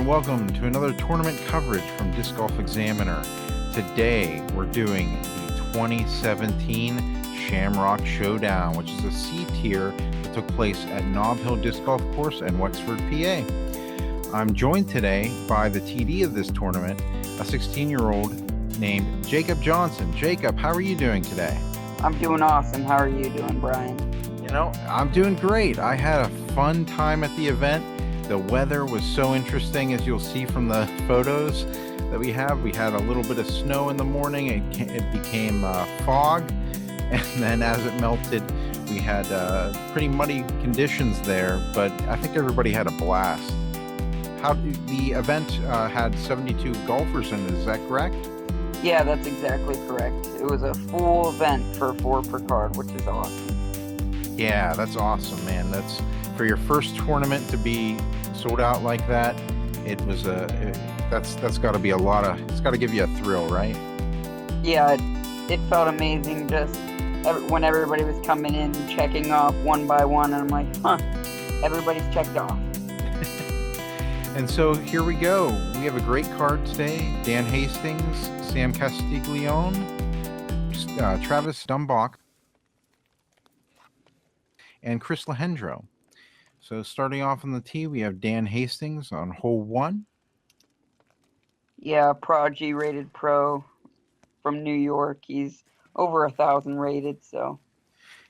welcome to another tournament coverage from Disc Golf Examiner. Today we're doing the 2017 Shamrock Showdown, which is a C tier that took place at Nob Hill Disc Golf Course in Wexford, PA. I'm joined today by the TD of this tournament, a 16-year-old named Jacob Johnston. Jacob, how are you doing today? I'm doing awesome. How are you doing, Brian? You know, I'm doing great. I had a fun time at the event. The weather was so interesting, as you'll see from the photos that we have. We had a little bit of snow in the morning. It became fog, and then as it melted, we had pretty muddy conditions there, but I think everybody had a blast. The event had 72 golfers in it, is that correct? Yeah, that's exactly correct. It was a full event for 4 per card, which is awesome. Yeah, that's awesome, man. That's for your first tournament to be sold out like that. It was that's got to be it's got to give you a thrill, right? Yeah, it felt amazing just when everybody was coming in and checking off one by one, and I'm like, everybody's checked off. And so here we go. We have a great card today. Dan Hastings, Sam Castiglione, Travis Dombach, and Chris Lachendro. So starting off on the tee, we have Dan Hastings on hole 1. Yeah, Prodigy rated pro from New York. He's over 1,000 rated, so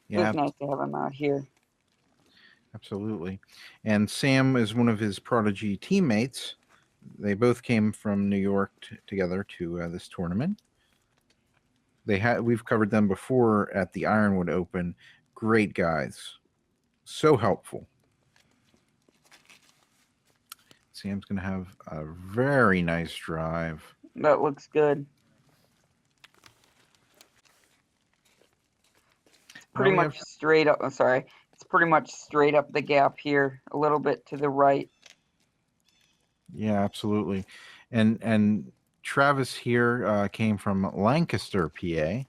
it was nice to have him out here. Absolutely. And Sam is one of his Prodigy teammates. They both came from New York together to this tournament. We've covered them before at the Ironwood Open. Great guys. So helpful. Sam's going to have a very nice drive. That looks good. Pretty much straight up. I'm sorry. It's pretty much straight up the gap here, a little bit to the right. Yeah, absolutely. And Travis here came from Lancaster, PA.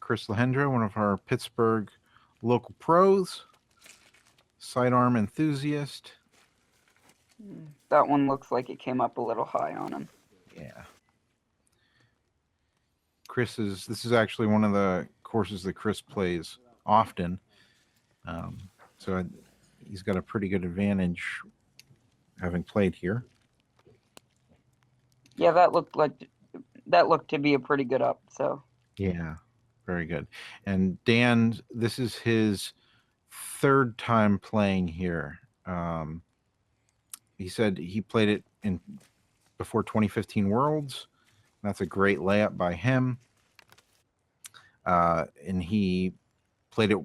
Chris Lachendro, one of our Pittsburgh local pros, sidearm enthusiast. That one looks like it came up a little high on him. Yeah. This is actually one of the courses that Chris plays often. So he's got a pretty good advantage having played here. Yeah, that looked to be a pretty good up, so. Yeah. Very good. And Dan, this is his 3rd time playing here. He said he played it before 2015 Worlds. That's a great layup by him. And he played it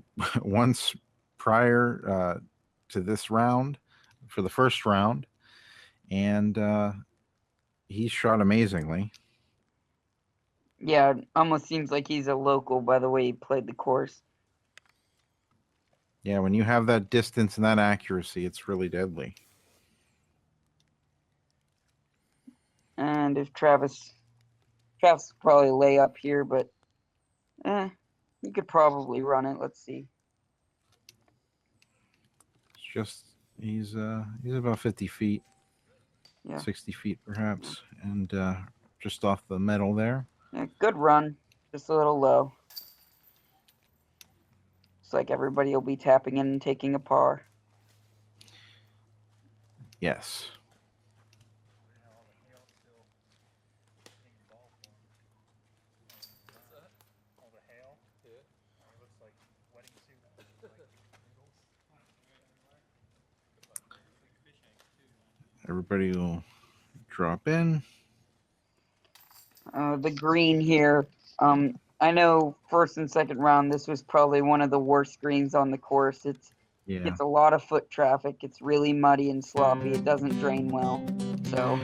once prior to this round for the first round. And he shot amazingly. Yeah, it almost seems like he's a local by the way he played the course. Yeah, when you have that distance and that accuracy, it's really deadly. And if Travis probably lay up here, but he could probably run it. Let's see. He's about 50 feet, yeah, 60 feet perhaps, and just off the metal there. Yeah, good run, just a little low. Looks like everybody will be tapping in and taking a par. Yes. Everybody will drop in. The green here, I know first and second round, this was probably one of the worst greens on the course. It gets a lot of foot traffic. It's really muddy and sloppy. It doesn't drain well. So.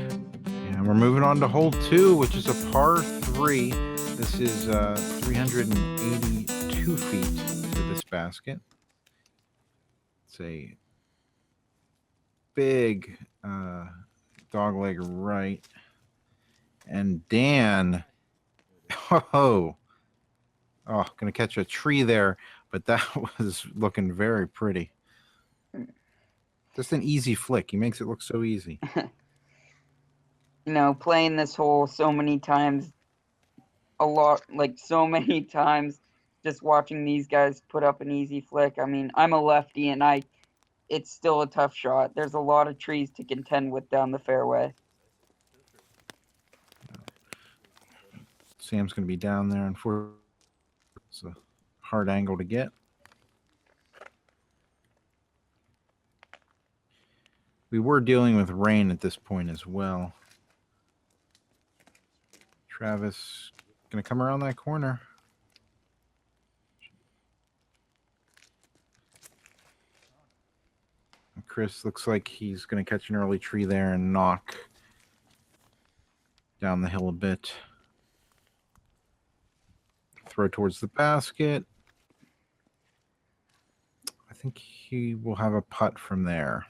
Yeah, we're moving on to hole 2, which is a par 3. This is 382 feet to this basket. It's a big dogleg right. And Dan, Oh, gonna catch a tree there, but that was looking very pretty. Just an easy flick. He makes it look so easy. You know, playing this hole so many times, so many times, just watching these guys put up an easy flick. I mean, I'm a lefty, and it's still a tough shot. There's a lot of trees to contend with down the fairway. Sam's going to be down there, and it's a hard angle to get. We were dealing with rain at this point as well. Travis going to come around that corner. Chris looks like he's going to catch an early tree there and knock down the hill a bit. Throw towards the basket. I think he will have a putt from there.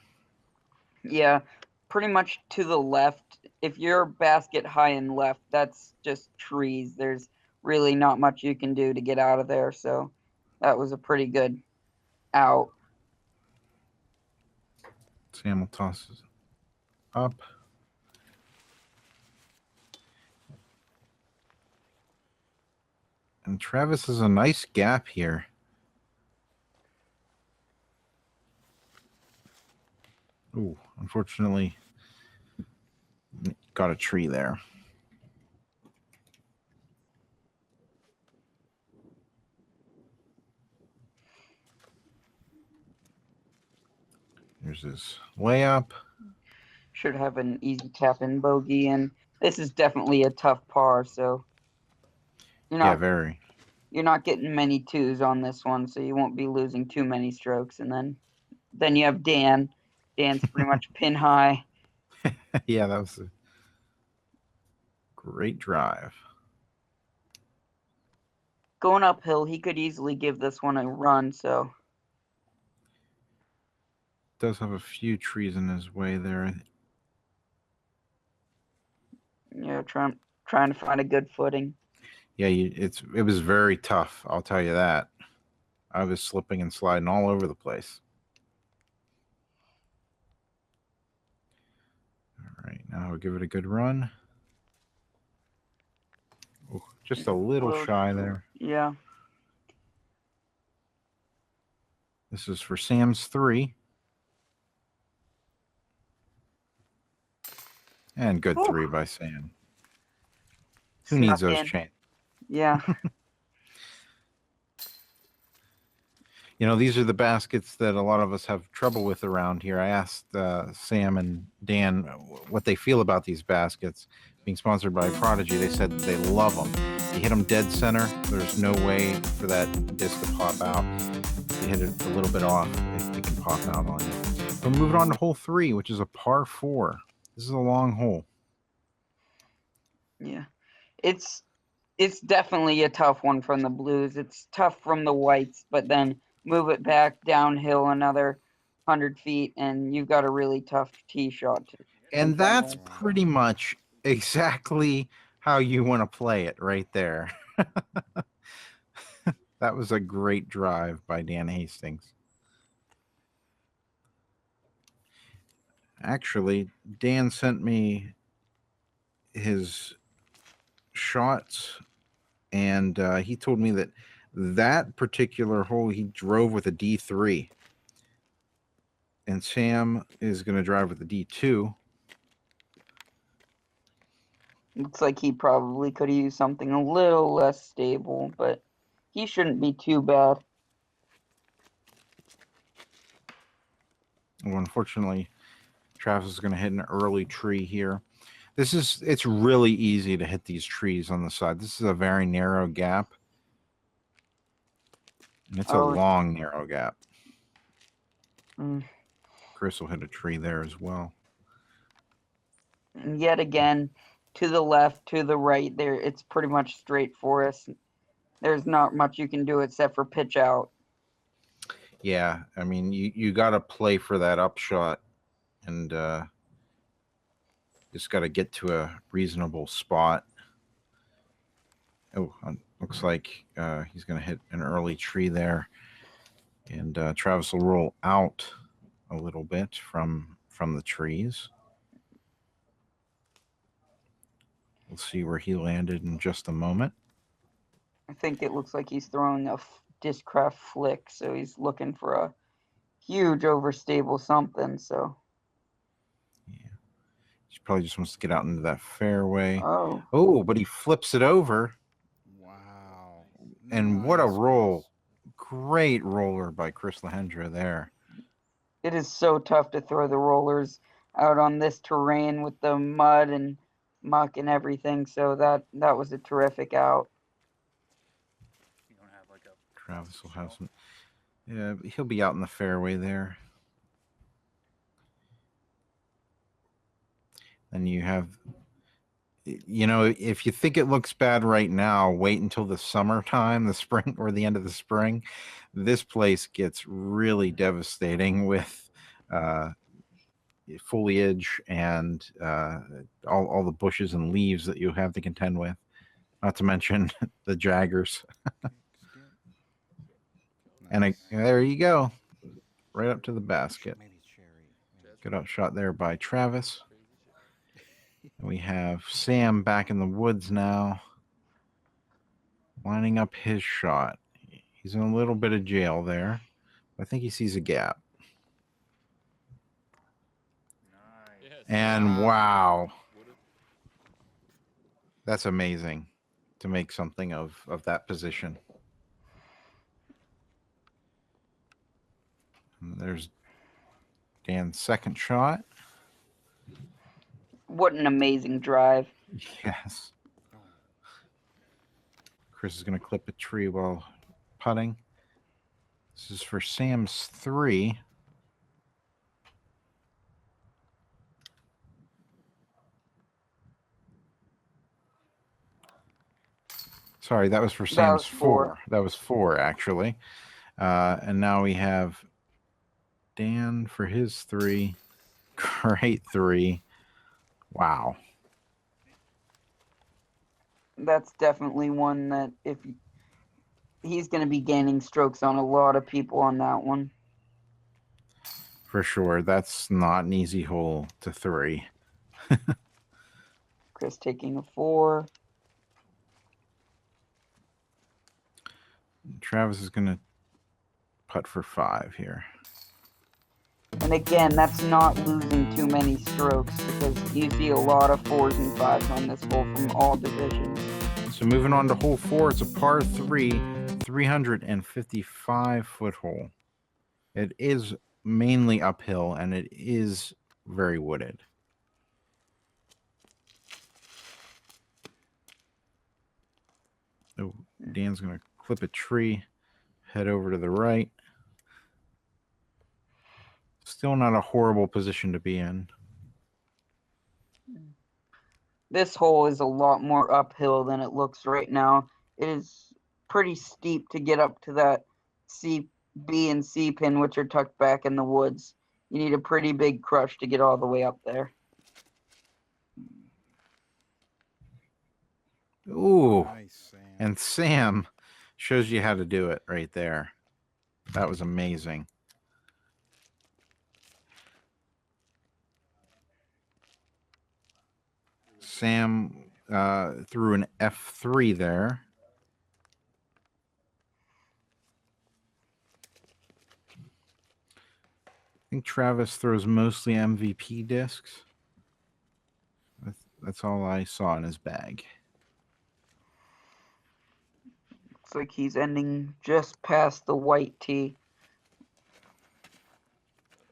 Yeah, pretty much to the left. If you're basket high and left, that's just trees. There's really not much you can do to get out of there. So that was a pretty good out. Sam will toss it up. And Travis has a nice gap here. Ooh, unfortunately, got a tree there. There's his layup. Should have an easy tap in bogey, and this is definitely a tough par, so you're not getting many twos on this one, so you won't be losing too many strokes. And then you have Dan. Dan's pretty much pin high. Yeah, that was a great drive. Going uphill, he could easily give this one a run, so. Does have a few trees in his way there. Yeah, trying to find a good footing. Yeah, it was very tough, I'll tell you that. I was slipping and sliding all over the place. All right, now I'll give it a good run. Ooh, just a little shy there. Yeah. This is for Sam's 3. And good 3 by Sam. Who needs those chains? Yeah. You know, these are the baskets that a lot of us have trouble with around here. I asked Sam and Dan what they feel about these baskets being sponsored by Prodigy. They said they love them. You hit them dead center, there's no way for that disc to pop out. If you hit it a little bit off, they can pop out on you. We're moving on to hole 3, which is a par 4. This is a long hole. Yeah. It's definitely a tough one from the blues. It's tough from the whites, but then move it back downhill another 100 feet, and you've got a really tough tee shot. And that's pretty much exactly how you want to play it right there. That was a great drive by Dan Hastings. Actually, Dan sent me his shots, and he told me that particular hole he drove with a D3, and Sam is going to drive with a D2. Looks like he probably could have used something a little less stable, but he shouldn't be too bad. Well, unfortunately, Travis is going to hit an early tree here. It's really easy to hit these trees on the side. This is a very narrow gap. And it's a long, narrow gap. Chris will hit a tree there as well. And yet again, to the left, to the right, there it's pretty much straight for us. There's not much you can do except for pitch out. Yeah, I mean, you got to play for that upshot, and just got to get to a reasonable spot. Oh, looks like he's going to hit an early tree there. And Travis will roll out a little bit from the trees. We'll see where he landed in just a moment. I think it looks like he's throwing a Discraft flick, so he's looking for a huge overstable something. So yeah, he probably just wants to get out into that fairway. Oh, but he flips it over. Wow! And nice, what a roll! Great roller by Chris Lachendro there. It is so tough to throw the rollers out on this terrain with the mud and muck and everything. So that was a terrific out. You don't have like a Travis will have some. Yeah, he'll be out in the fairway there. And you have, you know, if you think it looks bad right now, wait until the summertime, the spring, or the end of the spring. This place gets really devastating with foliage and all the bushes and leaves that you have to contend with. Not to mention the jaggers. And there you go. Right up to the basket. Good up shot there by Travis. And we have Sam back in the woods now, lining up his shot. He's in a little bit of jail there. I think he sees a gap. Nice. And wow. That's amazing to make something of that position. And there's Dan's second shot. What an amazing drive. Yes. Chris is going to clip a tree while putting. This is for Sam's 3. Sorry, that was for Sam's 4. That was 4, actually. And now we have Dan for his 3. Great 3. Wow. That's definitely one that if he's going to be gaining strokes on a lot of people on that one. For sure. That's not an easy hole to 3. Chris taking a 4. Travis is going to putt for 5 here. And again, that's not losing too many strokes because you see a lot of 4s and 5s on this hole from all divisions. So moving on to hole 4, it's a par 3, 355-foot hole. It is mainly uphill and it is very wooded. Oh, Dan's going to clip a tree, head over to the right. Still not a horrible position to be in. This hole is a lot more uphill than it looks right now. It is pretty steep to get up to that C, B, and C pin, which are tucked back in the woods. You need a pretty big crush to get all the way up there. Ooh, nice, Sam. And Sam shows you how to do it right there. That was amazing. Sam threw an F3 there. I think Travis throws mostly MVP discs. That's all I saw in his bag. Looks like he's ending just past the white tee,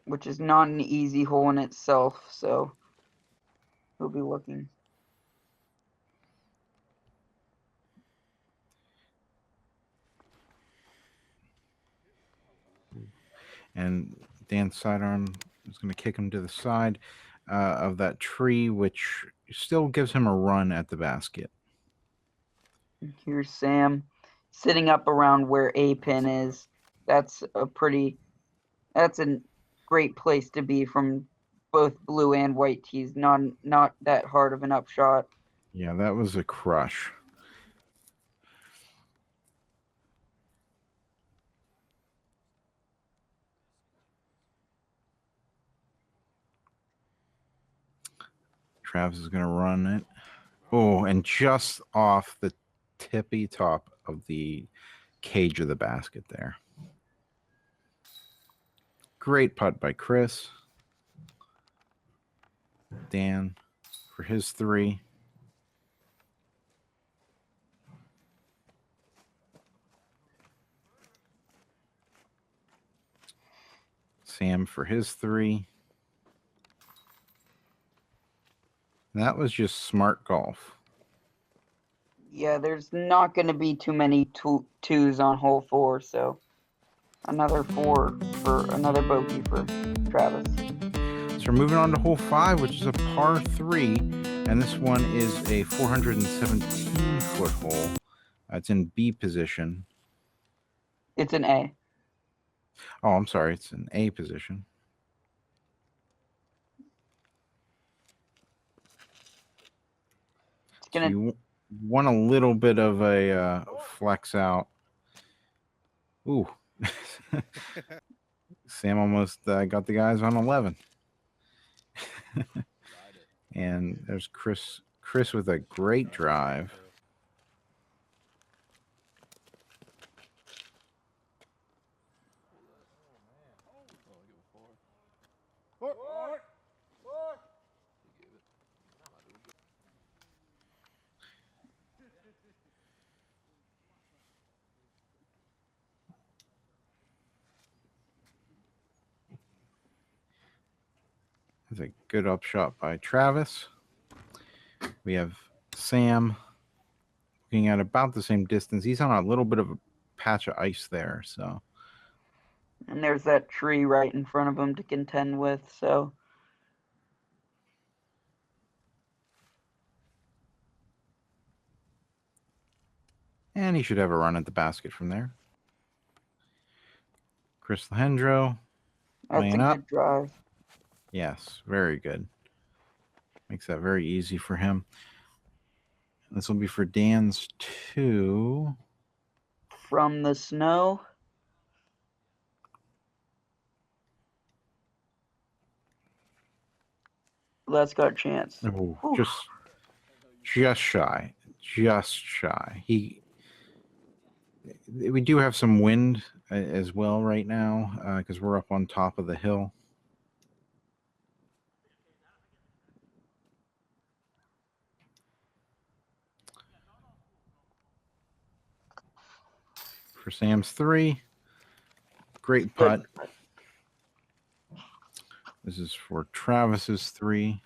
which is not an easy hole in itself, so he'll be looking. And Dan's sidearm is going to kick him to the side of that tree, which still gives him a run at the basket. Here's Sam sitting up around where A pin is. That's a great place to be from both blue and white tees. Not that hard of an upshot. Yeah, that was a crush. Travis is going to run it. Oh, and just off the tippy top of the cage of the basket there. Great putt by Chris. Dan for his 3. Sam for his 3. That was just smart golf. Yeah, there's not going to be too many twos on hole 4, so another 4 for another bogey for Travis. So we're moving on to hole 5, which is a par 3, and this one is a 417-foot hole. It's in B position. It's an A. Oh, I'm sorry. It's an A position. It's gonna. So you want a little bit of a flex out. Ooh. Sam almost got the guys on 11. And there's Chris with a great drive. That's a good upshot by Travis. We have Sam looking at about the same distance. He's on a little bit of a patch of ice there, so. And there's that tree right in front of him to contend with, so. And he should have a run at the basket from there. Chris Lachendro. That's a good drive. Yes, very good. Makes that very easy for him. This will be for Dan's 2. From the snow. That's got a chance. Oh, just shy. Just shy. We do have some wind as well right now because we're up on top of the hill. For Sam's 3. Great putt. This is for Travis's 3.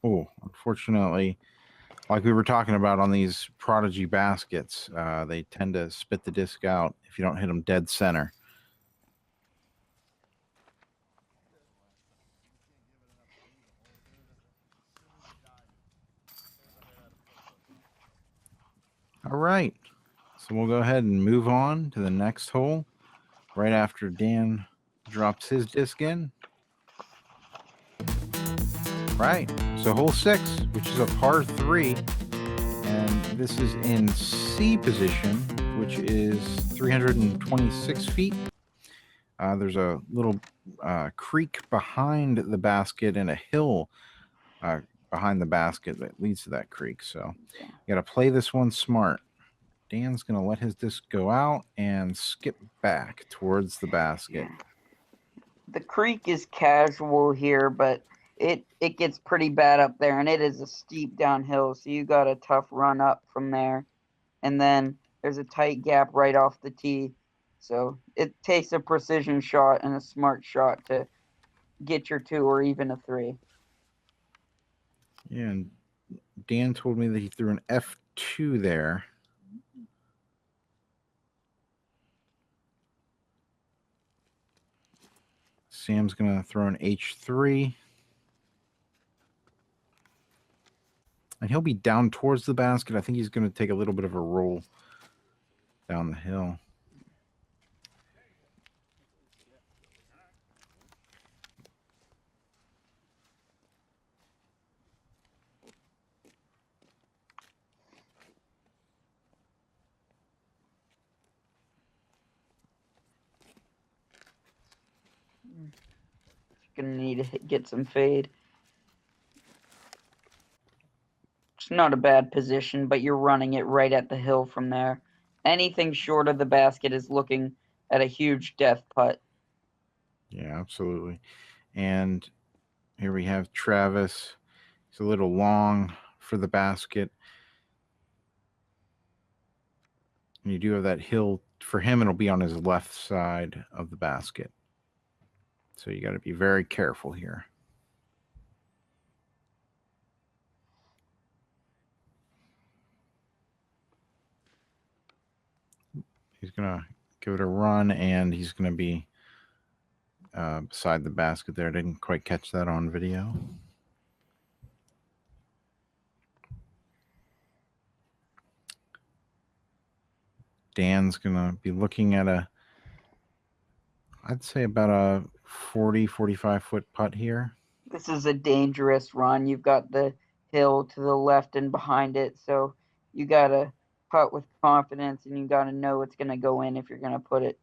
Oh, unfortunately, like we were talking about on these Prodigy baskets, they tend to spit the disc out if you don't hit them dead center. All right. So we'll go ahead and move on to the next hole right after Dan drops his disc in. Right. So hole 6, which is a par 3. And this is in C position, which is 326 feet. There's a little creek behind the basket and a hill behind the basket that leads to that creek. So you got to play this one smart. Dan's going to let his disc go out and skip back towards the basket. The creek is casual here, but it gets pretty bad up there, and it is a steep downhill, so you got a tough run up from there. And then there's a tight gap right off the tee. So it takes a precision shot and a smart shot to get your 2 or even a 3. Yeah, and Dan told me that he threw an F2 there. Sam's going to throw an H3. And he'll be down towards the basket. I think he's going to take a little bit of a roll down the hill. Gonna need to get some fade. It's not a bad position, but you're running it right at the hill from there. Anything short of the basket is looking at a huge death putt. Yeah, absolutely. And here we have Travis. He's a little long for the basket. And you do have that hill. For him, it'll be on his left side of the basket. So you got to be very careful here. He's going to give it a run, and he's going to be beside the basket there. Didn't quite catch that on video. Dan's going to be looking at I'd say about a 40, 45-foot putt here. This is a dangerous run. You've got the hill to the left and behind it, so you got to putt with confidence, and you got to know it's going to go in if you're going to put it.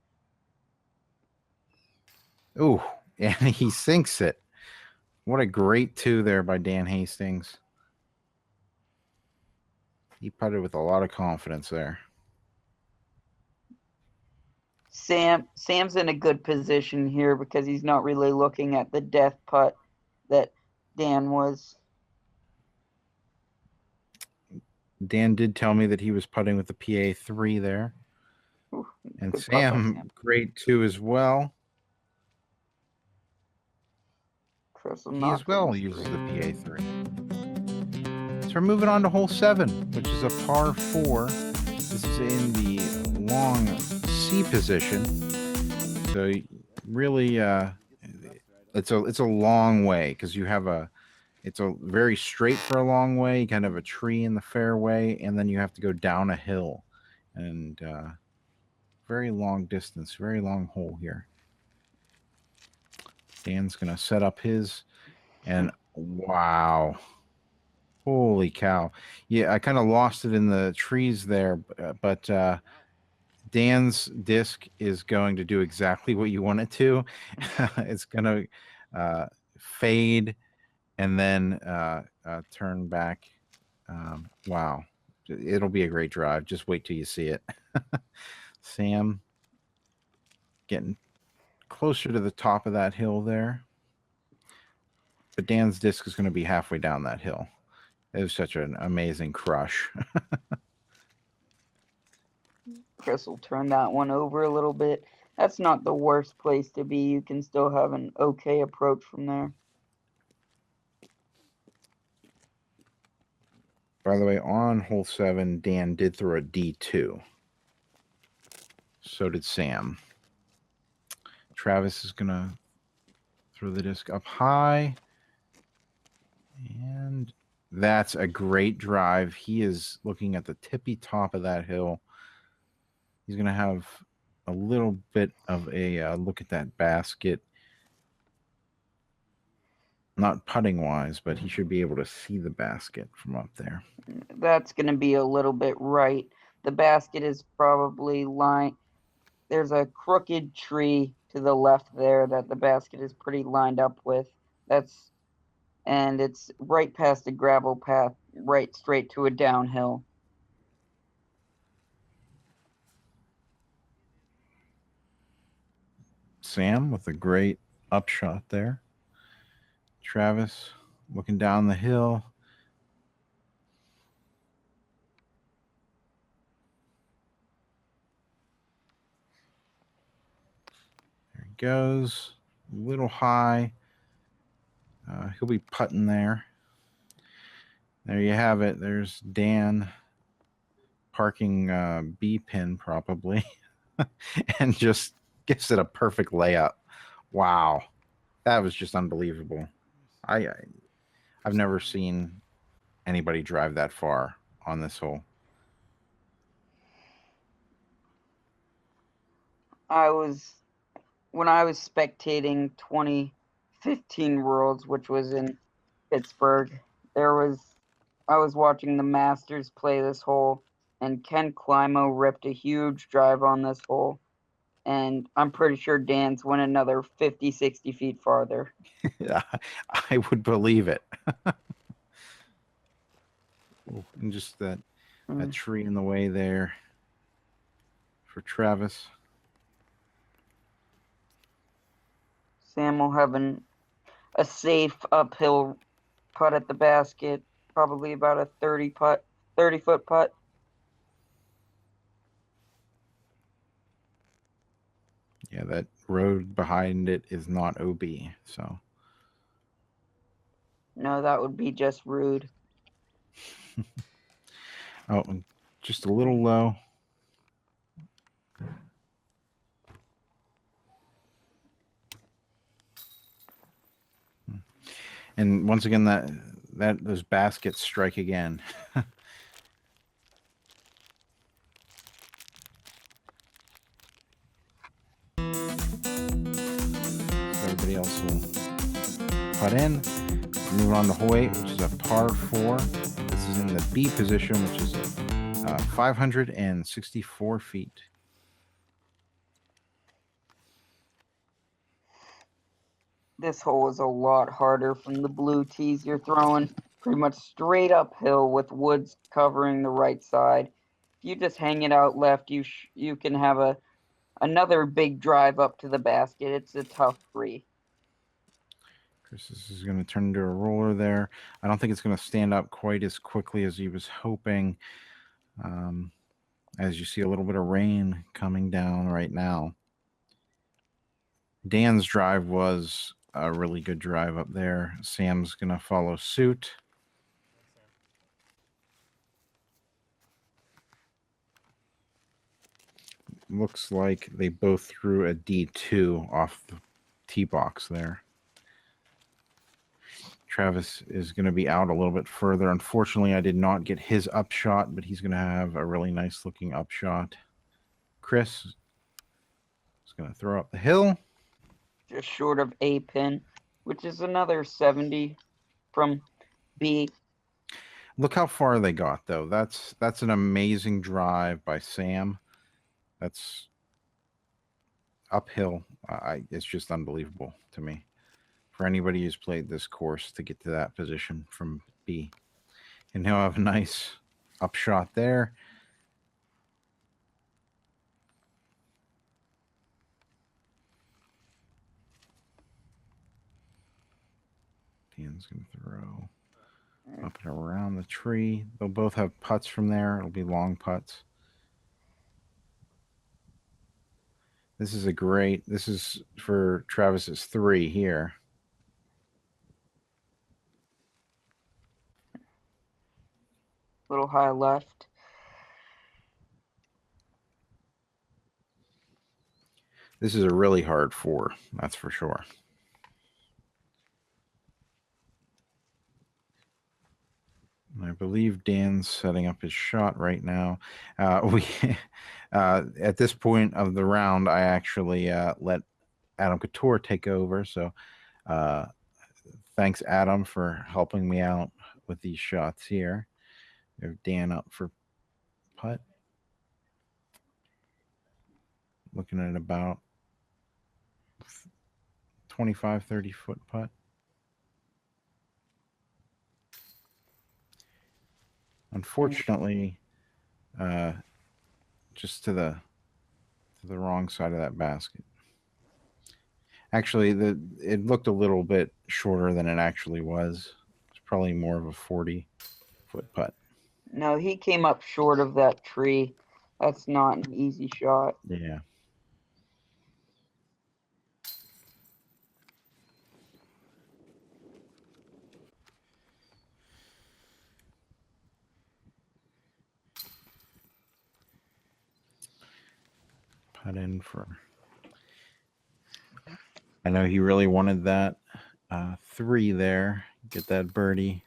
Ooh, and he sinks it. What a great two there by Dan Hastings. He putted with a lot of confidence there. Sam's in a good position here because he's not really looking at the death putt that Dan was. Dan did tell me that he was putting with the PA3 there. Ooh, and Sam, great too as well. He as well uses the PA3. So we're moving on to hole 7, which is a par 4. This is in the long C position. So really, it's a long way because you have it's a very straight for a long way. You kind of have a tree in the fairway, and then you have to go down a hill, and very long distance, very long hole here. Dan's going to set up his, and wow. Holy cow. Yeah, I kind of lost it in the trees there, but Dan's disc is going to do exactly what you want it to. It's going to fade and then turn back. Wow. It'll be a great drive. Just wait till you see it. Sam getting closer to the top of that hill there. But Dan's disc is going to be halfway down that hill. It was such an amazing crush. Chris will turn that one over a little bit. That's not the worst place to be. You can still have an okay approach from there. By the way, on hole 7, Dan did throw a D2. So did Sam. Travis is going to throw the disc up high. And that's a great drive. He is looking at the tippy top of that hill. He's going to have a little bit of a look at that basket. Not putting wise, but he should be able to see the basket from up there. That's going to be a little bit right. The basket is probably lined. There's a crooked tree to the left there that the basket is pretty lined up with. And it's right past a gravel path, right straight to a downhill. Sam with a great upshot there. Travis looking down the hill. There he goes. A little high. He'll be putting there. There you have it. There's Dan parking B pin probably and just gives it a perfect layup. Wow. That was just unbelievable. I've never seen anybody drive that far on this hole. When I was spectating 2015 Worlds, which was in Pittsburgh, I was watching the Masters play this hole, and Ken Climo ripped a huge drive on this hole, and I'm pretty sure Dan's went another 50, 60 feet farther. I would believe it. Ooh, and just that tree in the way there for Travis. Sam will have a safe uphill putt at the basket, probably about a 30-foot putt. Yeah, that road behind it is not OB, so. No, that would be just rude. Oh, just a little low. And once again, those baskets strike again. Everybody else will putt in. Move on to hole 8, which is a par 4. This is in the B position, which is 564 feet. This hole is a lot harder from the blue tees. You're throwing pretty much straight uphill with woods covering the right side. If you just hang it out left, you can have another big drive up to the basket. It's a tough 3. Chris, this is going to turn into a roller there. I don't think it's going to stand up quite as quickly as he was hoping. As you see a little bit of rain coming down right now. Dan's drive was a really good drive up there. Sam's going to follow suit. Looks like they both threw a D2 off the tee box there. Travis is going to be out a little bit further. Unfortunately, I did not get his upshot, but he's going to have a really nice looking upshot. Chris is going to throw up the hill. Just short of A pin, which is another 70 from B. Look how far they got, though. That's an amazing drive by Sam. That's uphill. It's just unbelievable to me. For anybody who's played this course to get to that position from B. And he'll have a nice upshot there. Dan's going to throw up and around the tree. They'll both have putts from there. It'll be long putts. This is for Travis's 3 here. Little high left. This is a really hard 4, that's for sure. I believe Dan's setting up his shot right now. At this point of the round, I actually let Adam Couture take over. So thanks, Adam, for helping me out with these shots here. We have Dan up for putt. Looking at about 25, 30-foot putt. Unfortunately, just to the wrong side of that basket. Actually, it looked a little bit shorter than it actually was. It's probably more of a 40-foot putt. No, he came up short of that tree. That's not an easy shot. Yeah. Putt in for. I know he really wanted that 3 there. Get that birdie.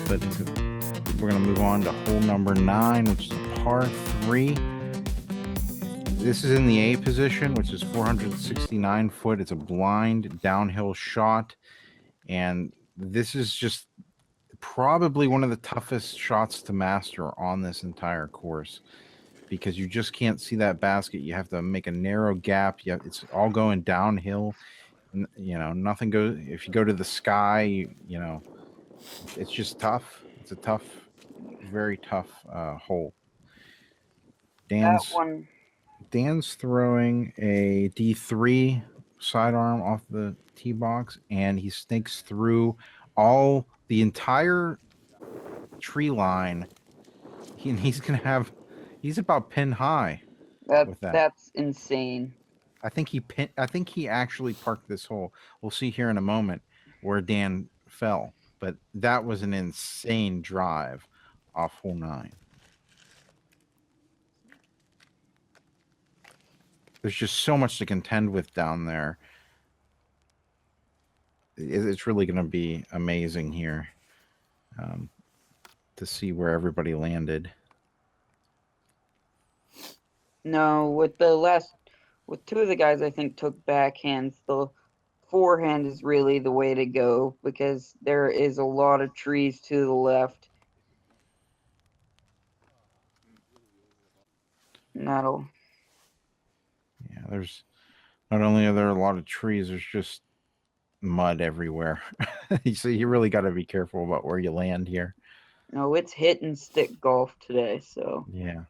But we're going to move on to hole number 9, which is a par 3. This is in the A position, which is 469 foot. It's a blind downhill shot. And this is just probably one of the toughest shots to master on this entire course, because you just can't see that basket. You have to make a narrow gap. It's all going downhill. You know, nothing goes. If you go to the sky, you know, it's just tough. It's a tough, very tough hole. Dan's throwing a D3 sidearm off the tee box, and he snakes through the entire tree line. He's about pin high with that. That's insane. I think he actually parked this hole. We'll see here in a moment where Dan fell, but that was an insane drive off hole 9. There's just so much to contend with down there. It's really going to be amazing here to see where everybody landed. No, with 2 of the guys I think took backhands, the forehand is really the way to go because there is a lot of trees to the left. And there's not only are there a lot of trees, there's just mud everywhere. So you really got to be careful about where you land here. No, it's hit and stick golf today, so. Yeah.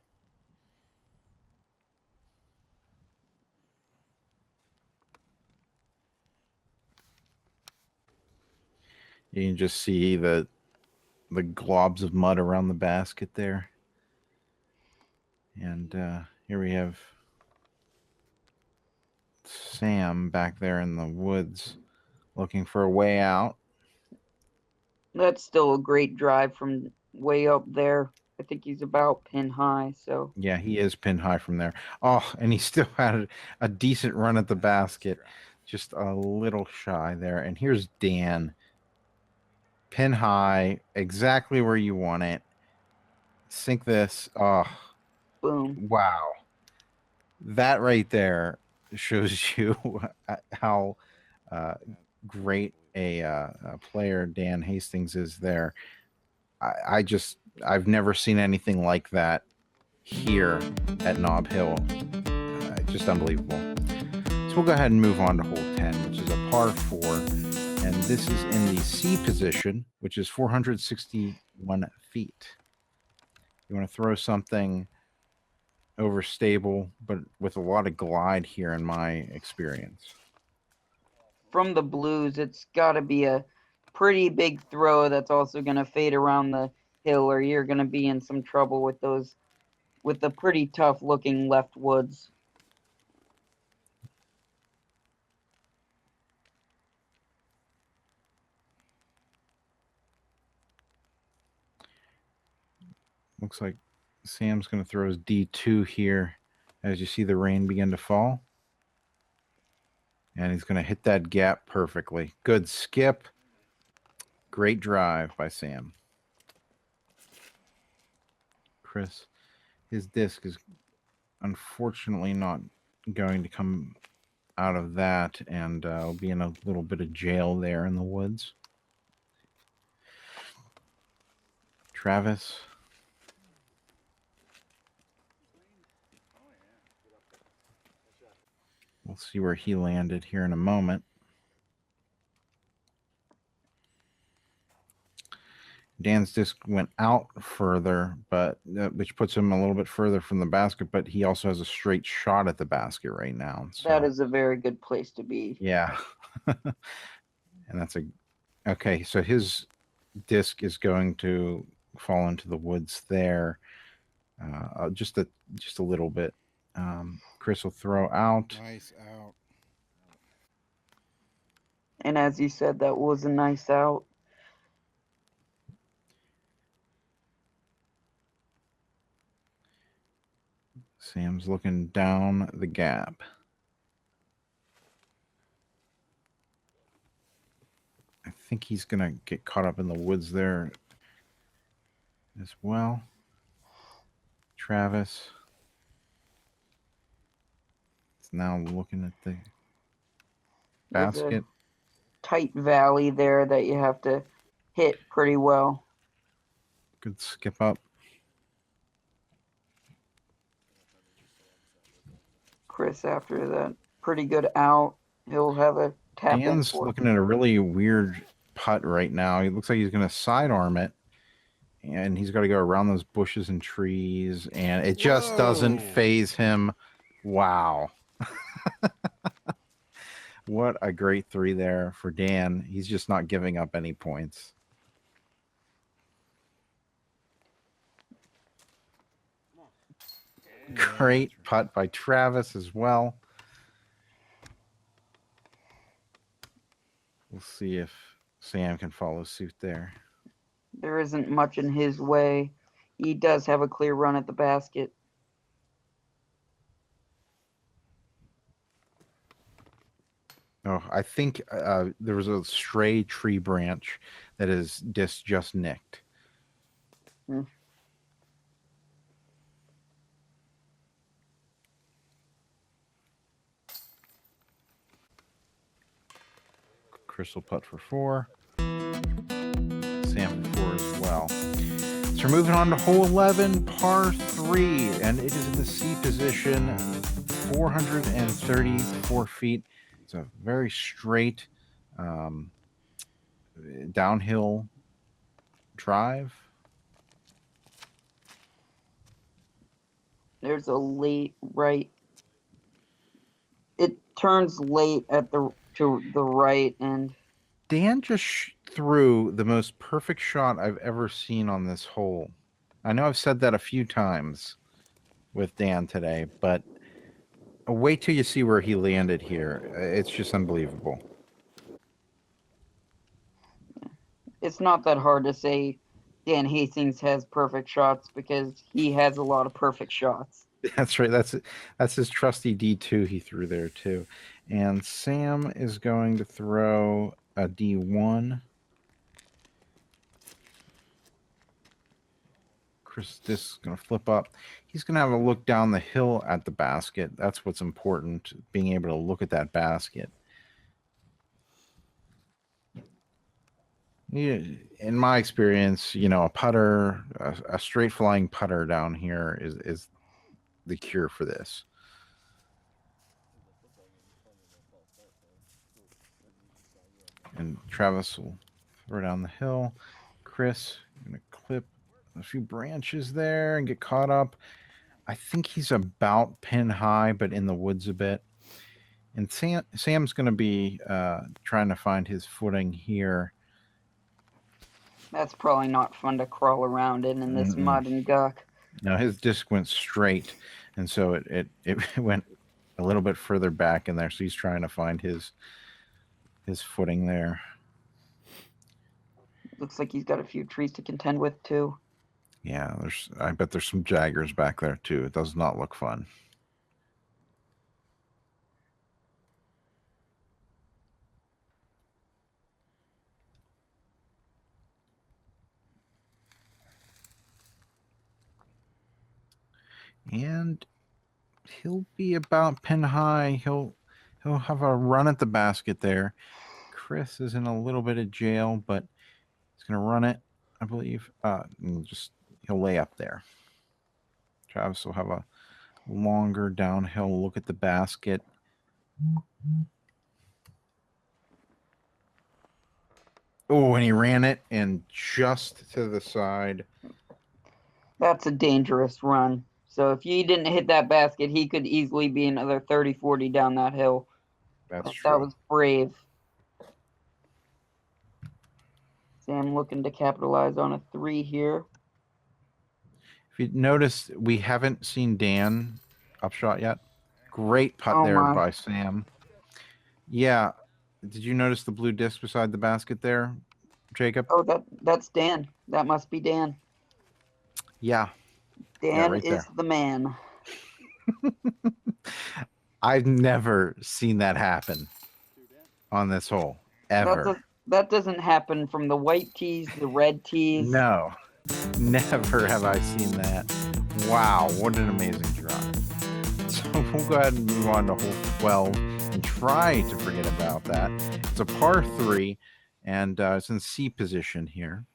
You can just see the globs of mud around the basket there. And here we have Sam back there in the woods looking for a way out. That's still a great drive from way up there. I think he's about pin high, so. Yeah, he is pin high from there. Oh, and he still had a decent run at the basket. Just a little shy there. And here's Dan. Pin high, exactly where you want it. Sink this. Oh, boom. Wow. That right there shows you how great a player Dan Hastings is there. I've never seen anything like that here at Nob Hill. Just unbelievable. So we'll go ahead and move on to hole 10, which is a par 4. And this is in the C position, which is 461 feet. You want to throw something overstable, but with a lot of glide here in my experience. From the blues, it's got to be a pretty big throw that's also going to fade around the hill, or you're going to be in some trouble with the pretty tough looking left woods. Looks like Sam's going to throw his D2 here as you see the rain begin to fall. And he's going to hit that gap perfectly. Good skip. Great drive by Sam. Chris, his disc is unfortunately not going to come out of that, and will be in a little bit of jail there in the woods. Travis. We'll see where he landed here in a moment. Dan's disc went out further, but which puts him a little bit further from the basket, but he also has a straight shot at the basket right now. So. That is a very good place to be. Yeah. And that's okay. So his disc is going to fall into the woods there. Just a little bit. Chris will throw out. Nice out. And as you said, that was a nice out. Sam's looking down the gap. I think he's going to get caught up in the woods there as well. Travis is now looking at the basket. There's a tight valley there that you have to hit pretty well. Good skip up. Chris, after that pretty good out, he'll have a tap. Dan's looking at a really weird putt right now. He looks like he's going to sidearm it. And he's got to go around those bushes and trees. And it just doesn't phase him. Wow. What a great 3 there for Dan. He's just not giving up any points. Great putt by Travis as well. We'll see if Sam can follow suit there. There isn't much in his way. He does have a clear run at the basket. Oh, I think there was a stray tree branch that his disc just nicked. Hmm. Crystal putt for 4. Sam for 4 as well. So we're moving on to hole 11, par 3, and it is in the C position, 434 feet. It's a very straight downhill drive. There's a late right. It turns late at to the right, and Dan just threw the most perfect shot I've ever seen on this hole. I know I've said that a few times with Dan today, but wait till you see where he landed here. It's just unbelievable. it's not that hard to say Dan Hastings has perfect shots because he has a lot of perfect shots. That's right. That's his trusty D2 he threw there too. And Sam is going to throw a D1. Chris, this is going to flip up. He's going to have a look down the hill at the basket. That's what's important, being able to look at that basket. Yeah, in my experience, you know, a putter, a straight flying putter down here is the cure for this. And Travis will throw down the hill. Chris, I'm going to clip a few branches there and get caught up. I think he's about pin high, but in the woods a bit. And Sam's going to be trying to find his footing here. That's probably not fun to crawl around in this mud and guck. No, his disc went straight, and so it went a little bit further back in there. So he's trying to find his footing there. Looks like he's got a few trees to contend with too. Yeah, I bet there's some jaggers back there too. It does not look fun. And he'll be about pin high. He'll have a run at the basket there. Chris is in a little bit of jail, but he's going to run it, I believe. And he'll lay up there. Travis will have a longer downhill look at the basket. Oh, and he ran it and just to the side. That's a dangerous run. So if he didn't hit that basket, he could easily be another 30, 40 down that hill. That's true. That was brave. Sam looking to capitalize on a 3 here. If you notice, we haven't seen Dan upshot yet. Great putt there by Sam. Yeah. Did you notice the blue disc beside the basket there, Jacob? Oh, that's Dan. That must be Dan. Yeah. Dan right is the man. I've never seen that happen on this hole, ever. That doesn't happen from the white tees, the red tees. No, never have I seen that. Wow, what an amazing drive. So we'll go ahead and move on to hole 12 and try to forget about that. It's a par 3, and it's in C position here.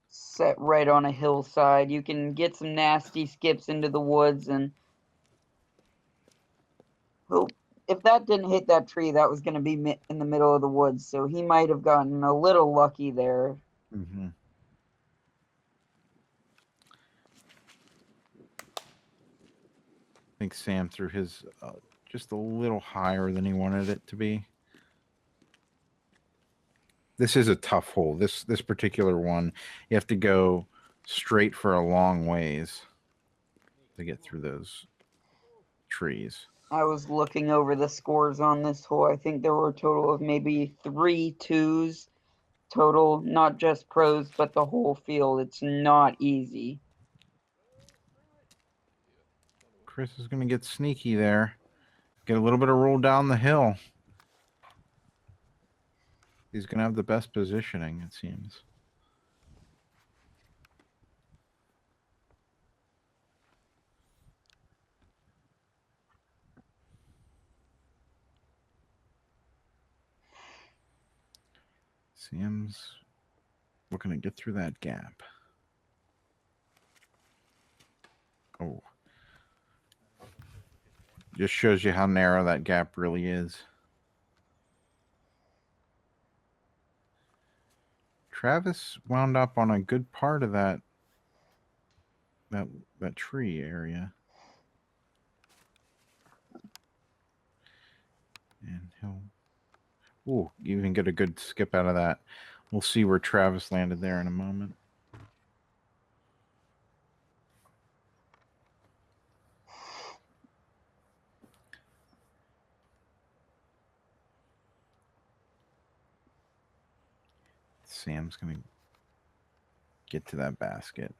Set right on a hillside. You can get some nasty skips into the woods and Oh, if that didn't hit that tree, that was going to be in the middle of the woods. So he might have gotten a little lucky there. Mm-hmm. I think Sam threw his just a little higher than he wanted it to be. This is a tough hole. This particular one, you have to go straight for a long ways to get through those trees. I was looking over the scores on this hole. I think there were a total of maybe 3 2s total, not just pros, but the whole field. It's not easy. Chris is going to get sneaky there. Get a little bit of roll down the hill. He's going to have the best positioning, it seems. Sam's looking to get through that gap. Oh. Just shows you how narrow that gap really is. Travis wound up on a good part of that tree area. And he'll even get a good skip out of that. We'll see where Travis landed there in a moment. Sam's going to get to that basket.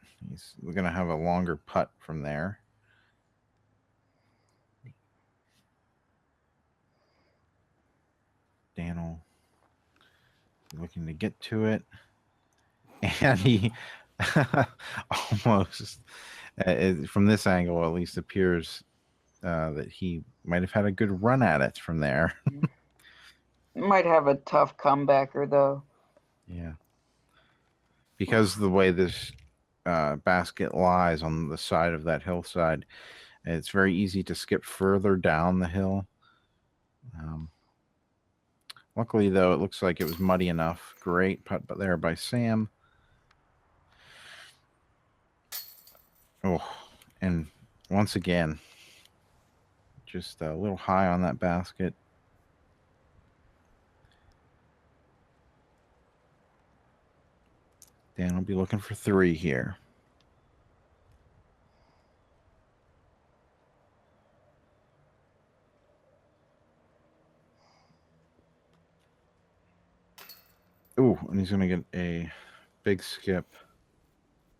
We're going to have a longer putt from there. Daniel looking to get to it. And he almost, from this angle at least, appears that he might have had a good run at it from there. Might have a tough comebacker, though. Yeah. Because the way this basket lies on the side of that hillside, it's very easy to skip further down the hill. Luckily, though, it looks like it was muddy enough. Great putt there by Sam. Oh, and once again, just a little high on that basket. Dan will be looking for 3 here. Ooh, and he's going to get a big skip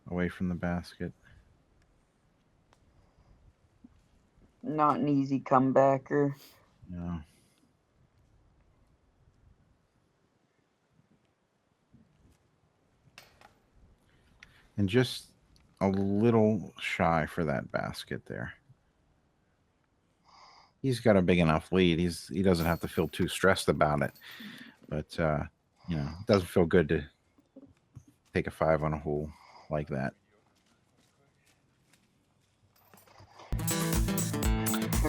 away from the basket. Not an easy comebacker. No. And just a little shy for that basket there. He's got a big enough lead. He doesn't have to feel too stressed about it. But, you know, it doesn't feel good to take a 5 on a hole like that.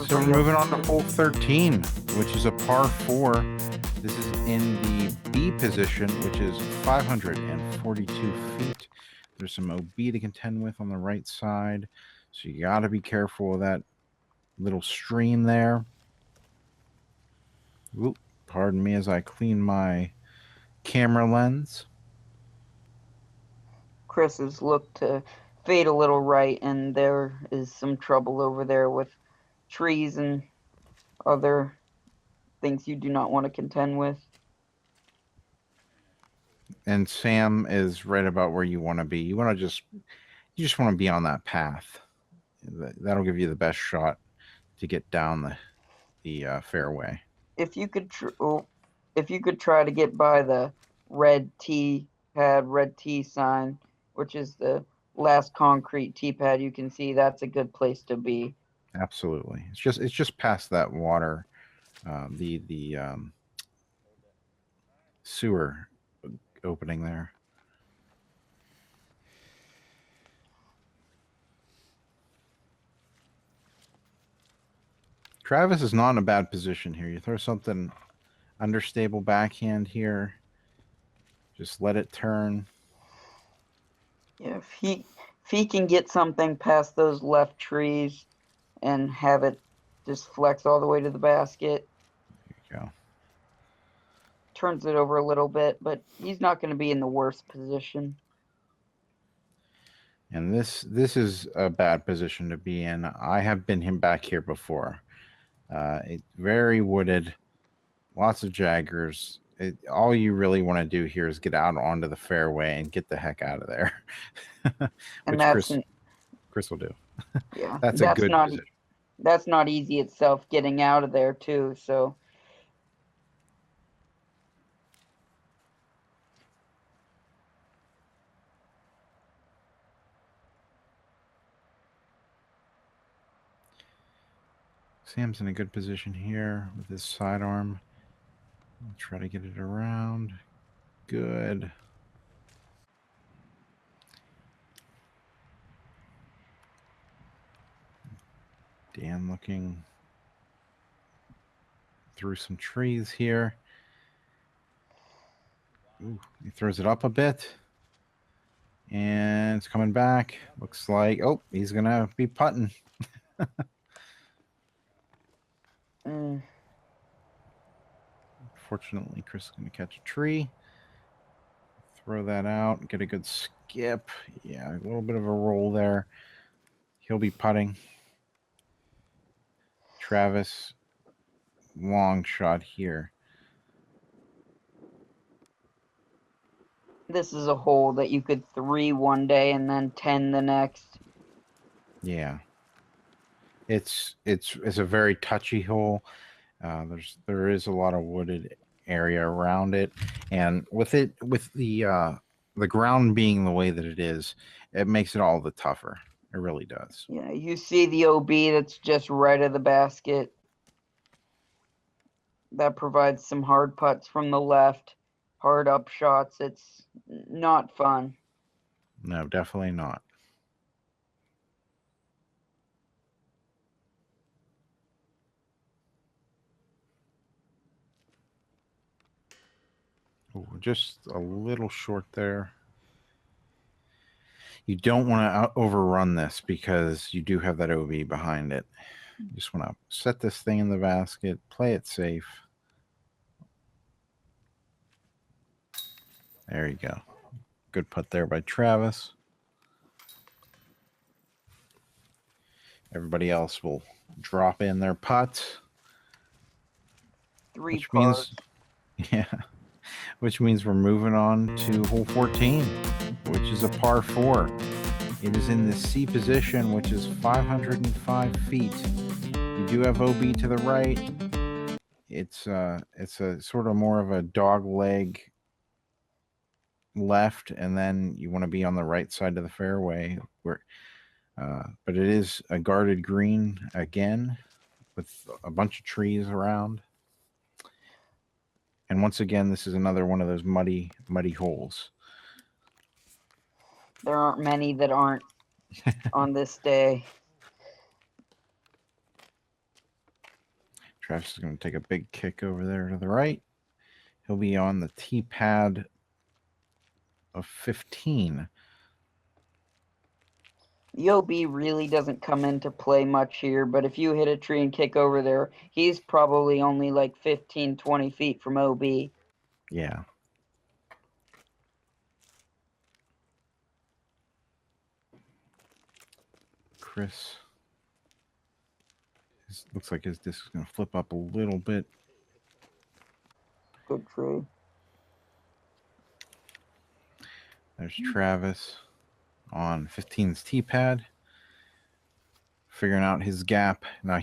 So we're moving on to hole 13, which is a par 4. This is in the B position, which is 542 feet. There's some OB to contend with on the right side. So you got to be careful of that little stream there. Oop, pardon me as I clean my camera lens. Chris has looked to fade a little right, and there is some trouble over there with trees and other things you do not want to contend with. And Sam is right about where you want to be. You just want to be on that path. That'll give you the best shot to get down the fairway. If you could try to get by the red tee pad, red tee sign, which is the last concrete tee pad you can see, that's a good place to be. Absolutely. It's just past that water, the sewer opening there. Travis is not in a bad position here. You throw something understable backhand here. Just let it turn. Yeah, if he can get something past those left trees and have it just flex all the way to the basket. There you go. Turns it over a little bit, but he's not going to be in the worst position. And this is a bad position to be in. I have been him back here before. It's very wooded, lots of jaggers. All you really want to do here is get out onto the fairway and get the heck out of there. And Which Chris will do. Yeah, that's a good position. That's not easy itself, getting out of there too. So Sam's in a good position here with his sidearm. I'll try to get it around. Good. Dan looking through some trees here. Ooh, he throws it up a bit. And it's coming back. Looks like, oh, he's going to be putting. Fortunately, Chris is going to catch a tree. Throw that out. Get a good skip. Yeah, a little bit of a roll there. He'll be putting. Travis, long shot here. this is a hole that you could 3 one day and then 10 the next. Yeah. It's a very touchy hole. There is a lot of wooded area around it, and with the ground being the way that it is, it makes it all the tougher. It really does. Yeah, you see the OB that's just right of the basket. That provides some hard putts from the left, hard up shots. It's not fun. No, definitely not. Ooh, just a little short there. You don't want to overrun this because you do have that OB behind it. You just want to set this thing in the basket, play it safe. There you go. Good putt there by Travis. Everybody else will drop in their putts. 3 which pars. means, yeah, which means we're moving on to hole 14, which is a par 4. It is in the C position, which is 505 feet. You do have OB to the right. It's a sort of more of a dog leg left, and then you want to be on the right side of the fairway. But it is a guarded green again, with a bunch of trees around. And once again, this is another one of those muddy holes. There aren't many that aren't on this day. Travis is going to take a big kick over there to the right. He'll be on the tee pad of 15. The OB really doesn't come into play much here, but if you hit a tree and kick over there, he's probably only like 15, 20 feet from OB. Yeah. Chris. Looks like his disc is going to flip up a little bit. Good tree. There's Travis on 15's tee pad, figuring out his gap. Now,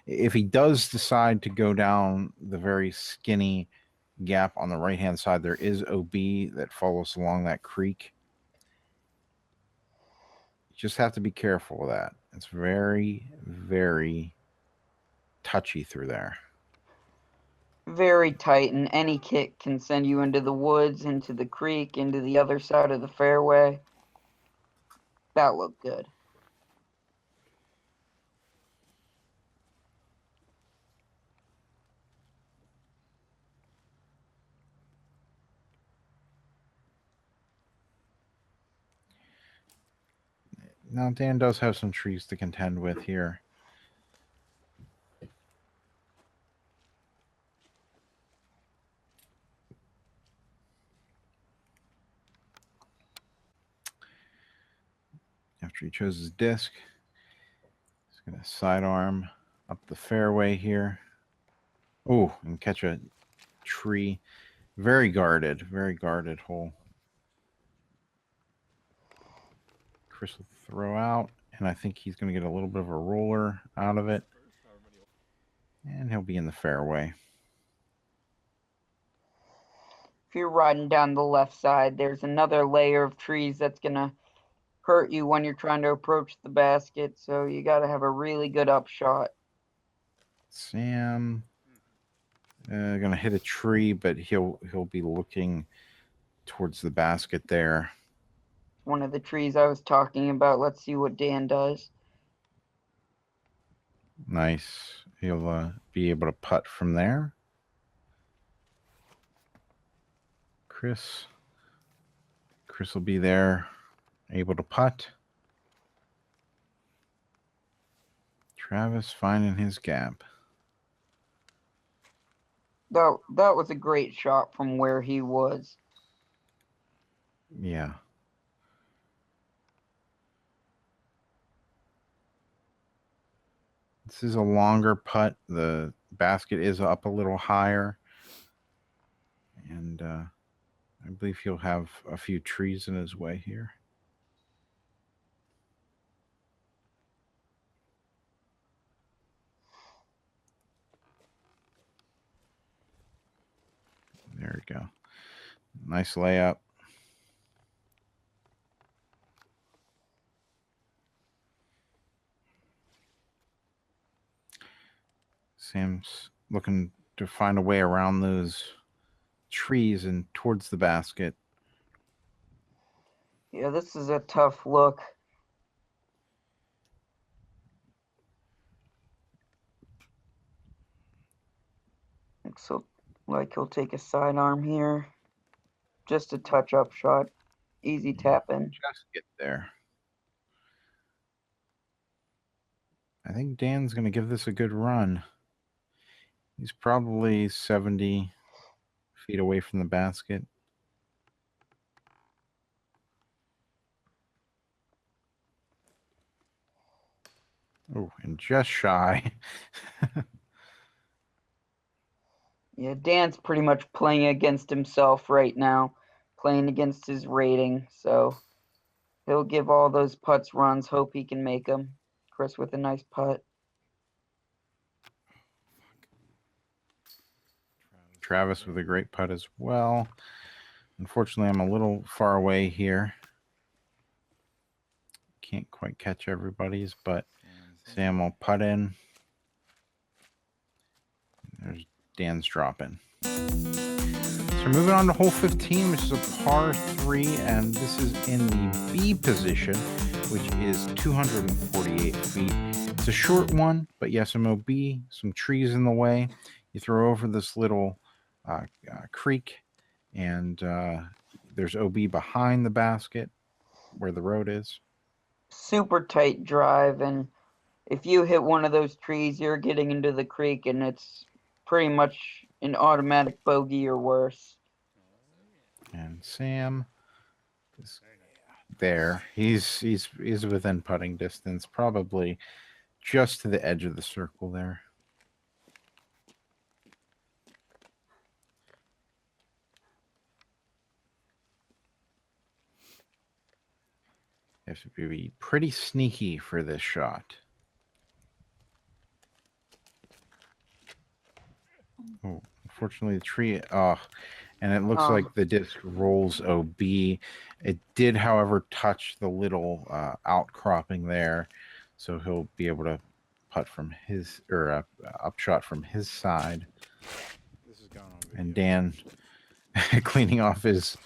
if he does decide to go down the very skinny gap on the right-hand side, there is OB that follows along that creek. You just have to be careful of that. It's very, very touchy through there. Very tight, and any kick can send you into the woods, into the creek, into the other side of the fairway. That looked good. Now, Dan does have some trees to contend with here. After he chose his disc, he's going to sidearm up the fairway here. Oh, and catch a tree. Very guarded hole. Chris will throw out, and I think he's going to get a little bit of a roller out of it. And he'll be in the fairway. If you're riding down the left side, there's another layer of trees that's going to hurt you when you're trying to approach the basket, so you got to have a really good upshot. Sam gonna hit a tree, but he'll be looking towards the basket there. One of the trees I was talking about. Let's see what Dan does. Nice. He'll be able to putt from there. Chris will be there, able to putt. Travis finding his gap. That was a great shot from where he was. Yeah. This is a longer putt. The basket is up a little higher. And I believe he'll have a few trees in his way here. There we go. Nice layup. Sam's looking to find a way around those trees and towards the basket. Yeah, this is a tough look. Looks like he'll take a sidearm here. Just a touch-up shot. Easy tap in. Just get there. I think Dan's going to give this a good run. He's probably 70 feet away from the basket. Oh, and just shy. Yeah, Dan's pretty much playing against himself right now, playing against his rating. So he'll give all those putts runs, hope he can make them. Chris with a nice putt. Travis with a great putt as well. Unfortunately, I'm a little far away here. Can't quite catch everybody's, but Sam will putt in. There's Dan's dropping. So moving on to hole 15, which is a par 3, and this is in the B position, which is 248 feet. It's a short one, but yes, some OB, some trees in the way. You throw over this little creek, and there's OB behind the basket where the road is. Super tight drive, and if you hit one of those trees, you're getting into the creek, and it's pretty much an automatic bogey or worse. And Sam is there. He's within putting distance, probably just to the edge of the circle there. You have to be pretty sneaky for this shot. Oh, unfortunately, the tree. Oh, and it looks like the disc rolls OB. It did, however, touch the little outcropping there, so he'll be able to putt from his upshot from his side. This is going on video. And Dan cleaning off his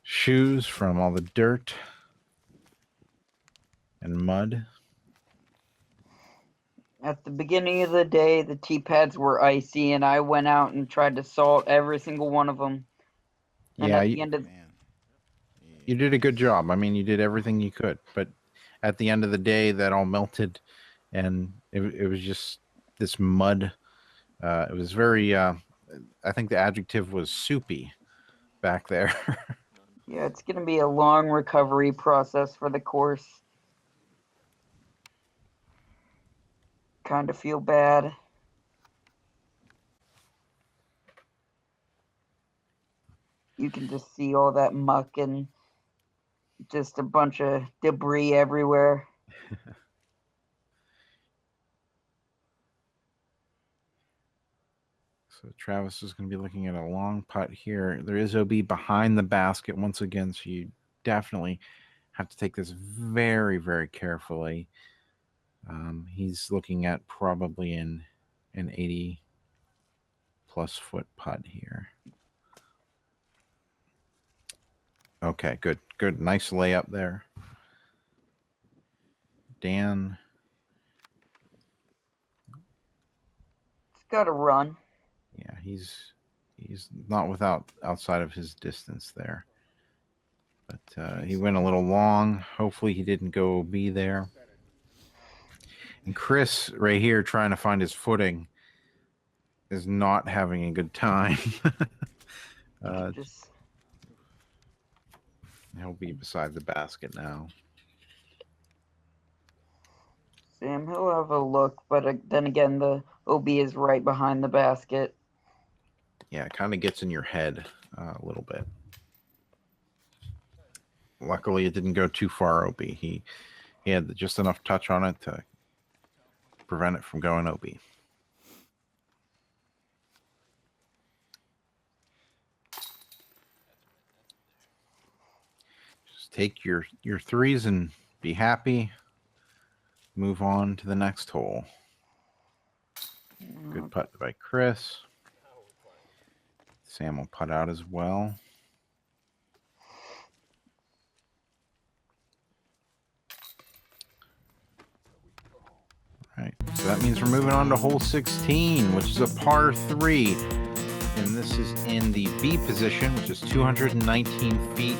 shoes from all the dirt and mud. At the beginning of the day, the tee pads were icy, and I went out and tried to salt every single one of them. And yeah, at the end of you did a good job. I mean, you did everything you could, but at the end of the day that all melted, and it was just this mud. It was very, I think the adjective was soupy back there. Yeah, it's going to be a long recovery process for the course. Kind of feel bad. You can just see all that muck and just a bunch of debris everywhere. So Travis is going to be looking at a long putt here. There is OB behind the basket once again, so you definitely have to take this very, very carefully. He's looking at probably an 80+ foot putt here. Okay, good, good, nice layup there. Dan. It's got to run. Yeah, he's not outside of his distance there. But he went a little long. Hopefully he didn't go OB there. And Chris right here trying to find his footing is not having a good time. He'll be beside the basket now. Sam, he'll have a look, but then again, the OB is right behind the basket. Yeah, it kind of gets in your head a little bit. Luckily, it didn't go too far OB. He had just enough touch on it to prevent it from going OB. Just take your threes and be happy. Move on to the next hole. Good putt by Chris. Sam will putt out as well. All right, so that means we're moving on to hole 16, which is a par 3. And this is in the B position, which is 219 feet,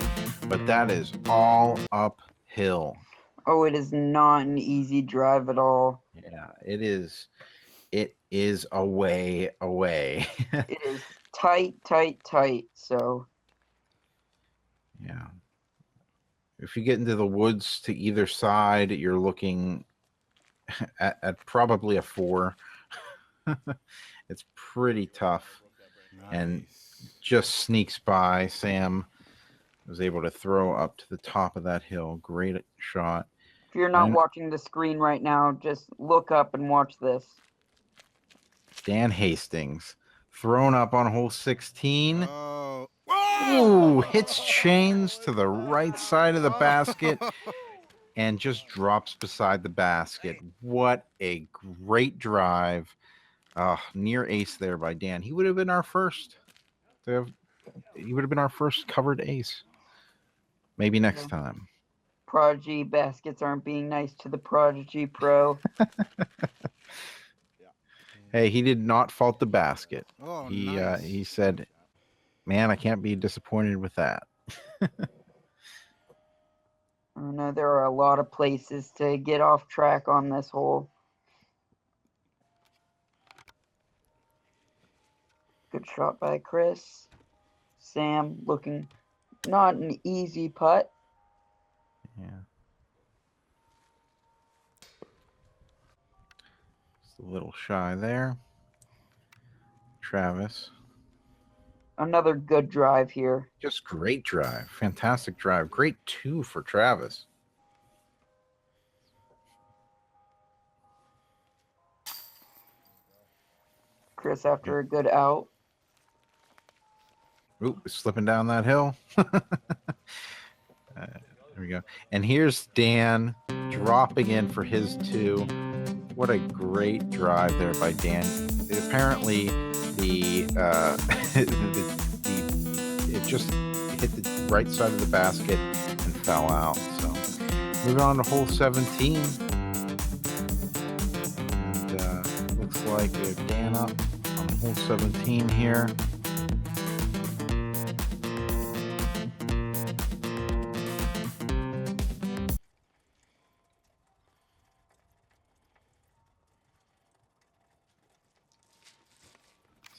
but that is all uphill. Oh, it is not an easy drive at all. Yeah, it is. It is a way away. It is tight, tight, tight. So, yeah. If you get into the woods to either side, you're looking at probably a 4. It's pretty tough. Nice. And just sneaks by. Sam was able to throw up to the top of that hill. Great shot. If you're not watching the screen right now, just look up and watch this. Dan Hastings thrown up on hole 16. Oh. Ooh, hits chains to the right side of the basket and just drops beside the basket. What a great drive. Near ace there by Dan. He would have been our first. He would have been our first covered ace. Maybe next time. Prodigy baskets aren't being nice to the Prodigy Pro. Hey, he did not fault the basket. Oh, he said, man, I can't be disappointed with that. Oh no, there are a lot of places to get off track on this hole. Good shot by Chris. Sam looking not an easy putt. Yeah. Just a little shy there. Travis. Another good drive here. Just great drive. Fantastic drive. Great 2 for Travis. Chris after a good out. Ooh, slipping down that hill. There we go. And here's Dan dropping in for his 2. What a great drive there by Dan. Apparently, it just hit the right side of the basket and fell out. So moving on to hole 17. And looks like Dan up on hole 17 here.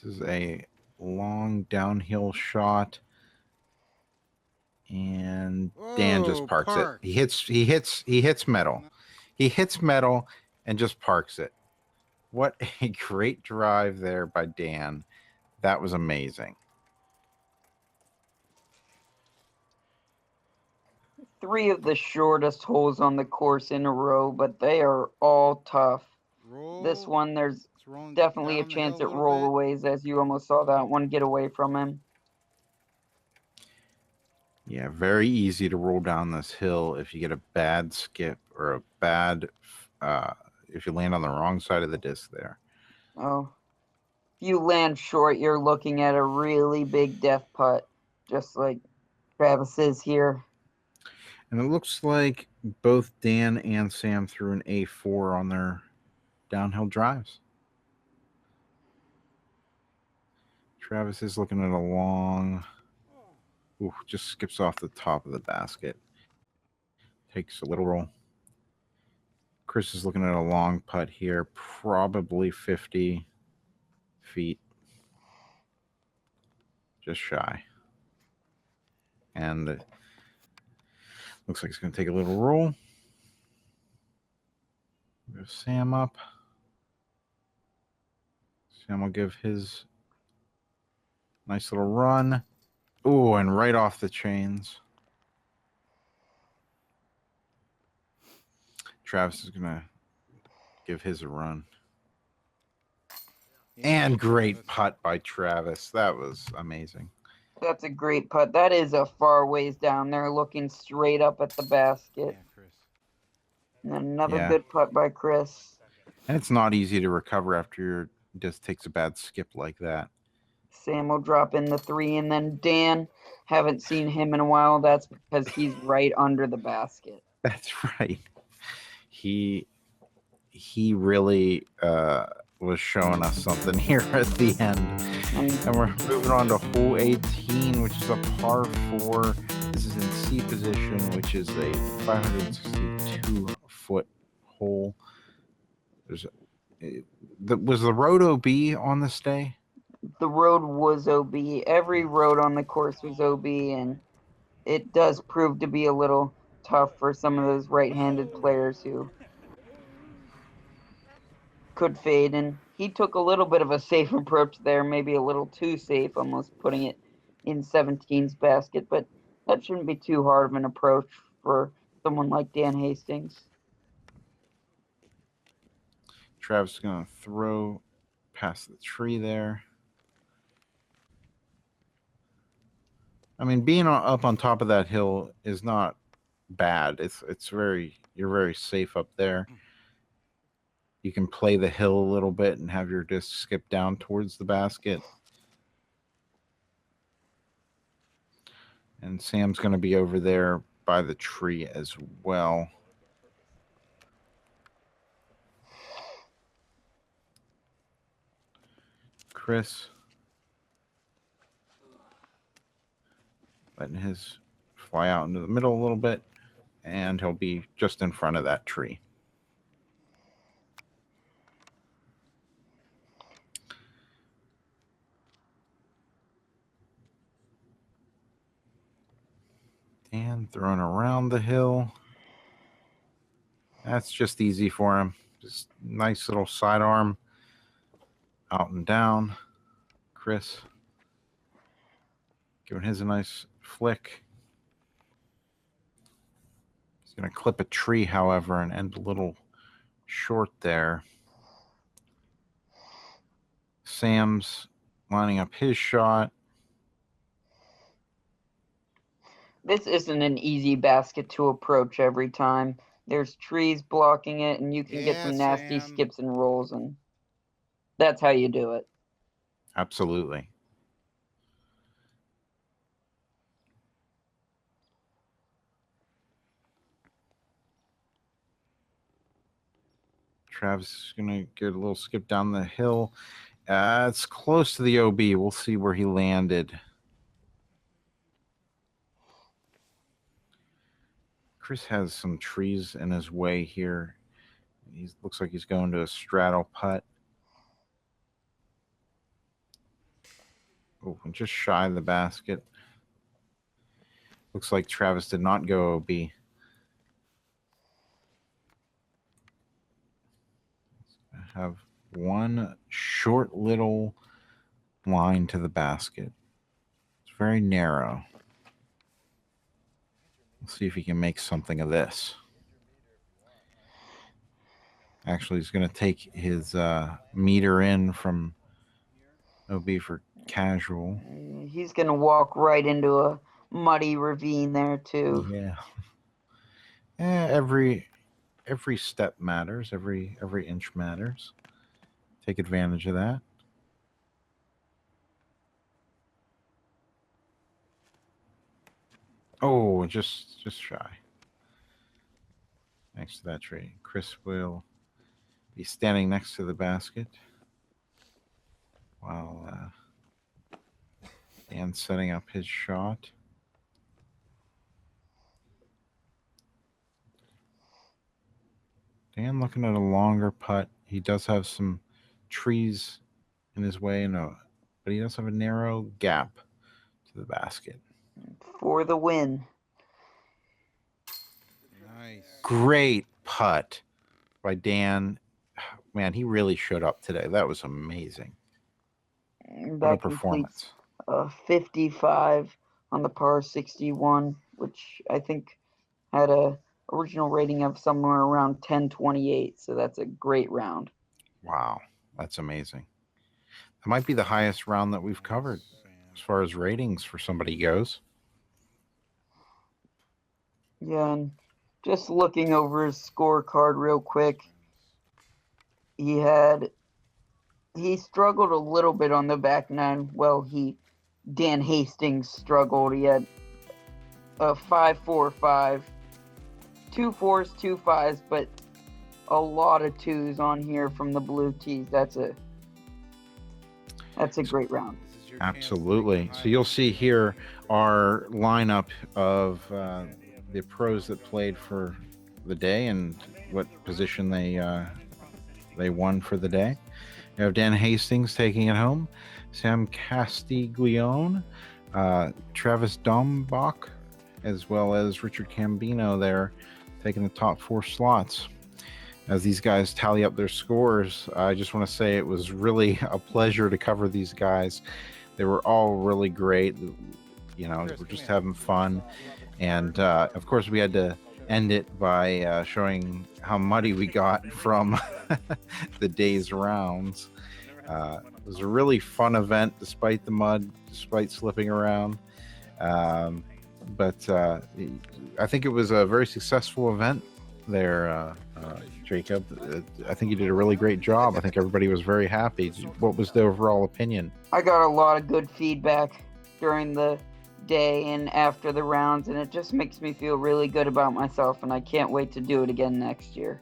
is a long downhill shot. And Dan just parks it. He hits metal. He hits metal and just parks it. What a great drive there by Dan. That was amazing. 3 of the shortest holes on the course in a row, but they are all tough. This one, there's definitely a chance at rollaways, as you almost saw that one get away from him. Yeah, very easy to roll down this hill if you get a bad skip or a bad, if you land on the wrong side of the disc there. Oh, if you land short, you're looking at a really big death putt, just like Travis is here. And it looks like both Dan and Sam threw an A4 on their downhill drives. Travis is looking at a long, just skips off the top of the basket. Takes a little roll. Chris is looking at a long putt here, probably 50 feet. Just shy. And looks like he's going to take a little roll. Move Sam up. Sam will give his nice little run. Ooh, and right off the chains. Travis is going to give his a run. And great putt by Travis. That was amazing. That's a great putt. That is a far ways down there, looking straight up at the basket. And another good putt by Chris. And it's not easy to recover after your disc takes a bad skip like that. Sam will drop in the 3, and then Dan, haven't seen him in a while. That's because he's right under the basket. That's right. He really was showing us something here at the end. And we're moving on to hole 18, which is a par 4. This is in C position, which is a 562-foot hole. Was the road OB on this day? The road was OB. Every road on the course was OB, and it does prove to be a little tough for some of those right-handed players who could fade. And he took a little bit of a safe approach there, maybe a little too safe, almost putting it in 17's basket. But that shouldn't be too hard of an approach for someone like Dan Hastings. Travis is going to throw past the tree there. I mean, being up on top of that hill is not bad. You're very safe up there. You can play the hill a little bit and have your disc skip down towards the basket. And Sam's going to be over there by the tree as well. Chris letting his fly out into the middle a little bit, and he'll be just in front of that tree. And throwing around the hill. That's just easy for him. Just nice little sidearm out and down. Chris giving his a nice flick. He's going to clip a tree, however, and end a little short there. Sam's lining up his shot. This isn't an easy basket to approach every time. There's trees blocking it, and you can get some nasty skips and rolls, and that's how you do it. Absolutely. Travis is going to get a little skip down the hill. It's close to the OB. We'll see where he landed. Chris has some trees in his way here. He looks like he's going to a straddle putt. Oh, and just shy of the basket. Looks like Travis did not go OB. I have one short little line to the basket. It's very narrow. Let's see if he can make something of this. Actually, he's going to take his meter in from OB for casual. He's going to walk right into a muddy ravine there, too. Yeah. Every step matters. Every inch matters. Take advantage of that. Oh, just shy. Thanks to that trade. Chris will be standing next to the basket while Dan's setting up his shot. Dan looking at a longer putt. He does have some trees in his way, but he does have a narrow gap to the basket. For the win. Nice. Great putt by Dan. Man, he really showed up today. That was amazing. What a performance. 55 on the par 61, which I think had a original rating of somewhere around 1028. So that's a great round. Wow, that's amazing. That might be the highest round that we've covered as far as ratings for somebody goes. Yeah, and just looking over his scorecard real quick, he struggled a little bit on the back nine. Well, Dan Hastings struggled. He had a 5-4-5, 2 4s, 2 5s, but a lot of 2s on here from the blue tees. That's a great round. Absolutely. So you'll see here our lineup of the pros that played for the day and what position they won for the day. You have Dan Hastings taking it home, Sam Castiglione, Travis Dombach, as well as Richard Cambino there taking the top 4 slots. As these guys tally up their scores, I just want to say it was really a pleasure to cover these guys. They were all really great. We're just having fun. And, of course, we had to end it by showing how muddy we got from the day's rounds. It was a really fun event, despite the mud, despite slipping around. But I think it was a very successful event there, Jacob. I think you did a really great job. I think everybody was very happy. What was the overall opinion? I got a lot of good feedback during the day and after the rounds, and it just makes me feel really good about myself, and I can't wait to do it again next year.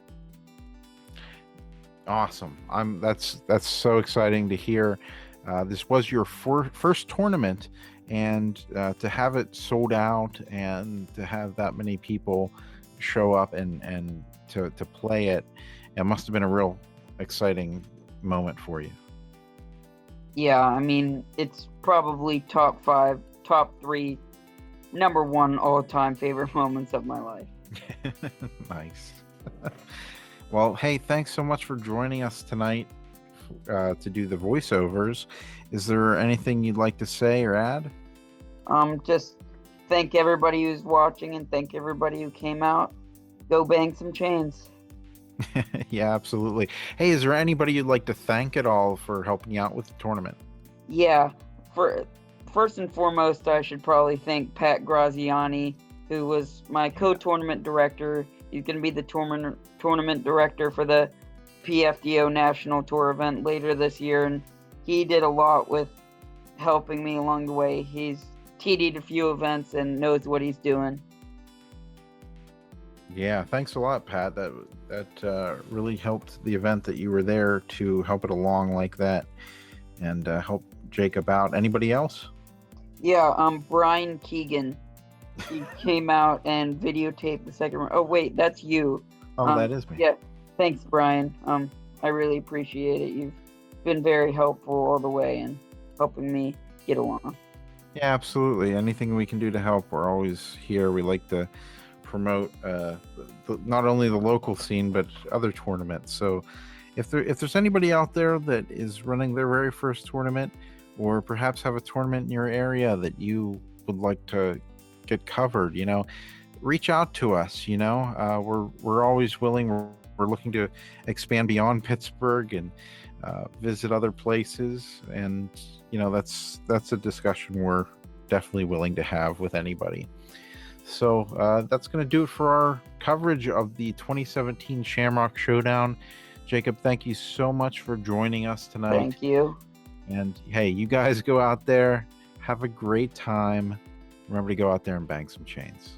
Awesome. That's so exciting to hear. This was your first tournament, and to have it sold out and to have that many people show up and to play it must have been a real exciting moment for you. Yeah, I mean, it's probably top 5, top 3, number 1 all-time favorite moments of my life. Nice. Well, hey, thanks so much for joining us tonight to do the voiceovers. Is there anything you'd like to say or add? Just thank everybody who's watching and thank everybody who came out. Go bang some chains. Yeah, absolutely. Hey, is there anybody you'd like to thank at all for helping out with the tournament? Yeah, first and foremost, I should probably thank Pat Graziani, who was my co-tournament director. He's going to be the tournament director for the PFDO National Tour event later this year, and he did a lot with helping me along the way. He's TD'd a few events and knows what he's doing. Yeah, thanks a lot, Pat. That really helped the event that you were there to help it along like that and help Jacob out. Anybody else? Yeah, Brian Keegan. He came out and videotaped the second round. Oh, wait, that's you. Oh, that is me. Yeah, thanks, Brian. I really appreciate it. You've been very helpful all the way and helping me get along. Yeah, absolutely. Anything we can do to help, we're always here. We like to promote not only the local scene but other tournaments. So if there's anybody out there that is running their very first tournament, or perhaps have a tournament in your area that you would like to get covered, you know, reach out to us. You know, we're always willing. We're looking to expand beyond Pittsburgh and visit other places, and you know, that's a discussion we're definitely willing to have with anybody. So that's going to do it for our coverage of the 2017 Shamrock Showdown. Jacob, thank you so much for joining us tonight. Thank you. And hey, you guys go out there, have a great time. Remember to go out there and bang some chains.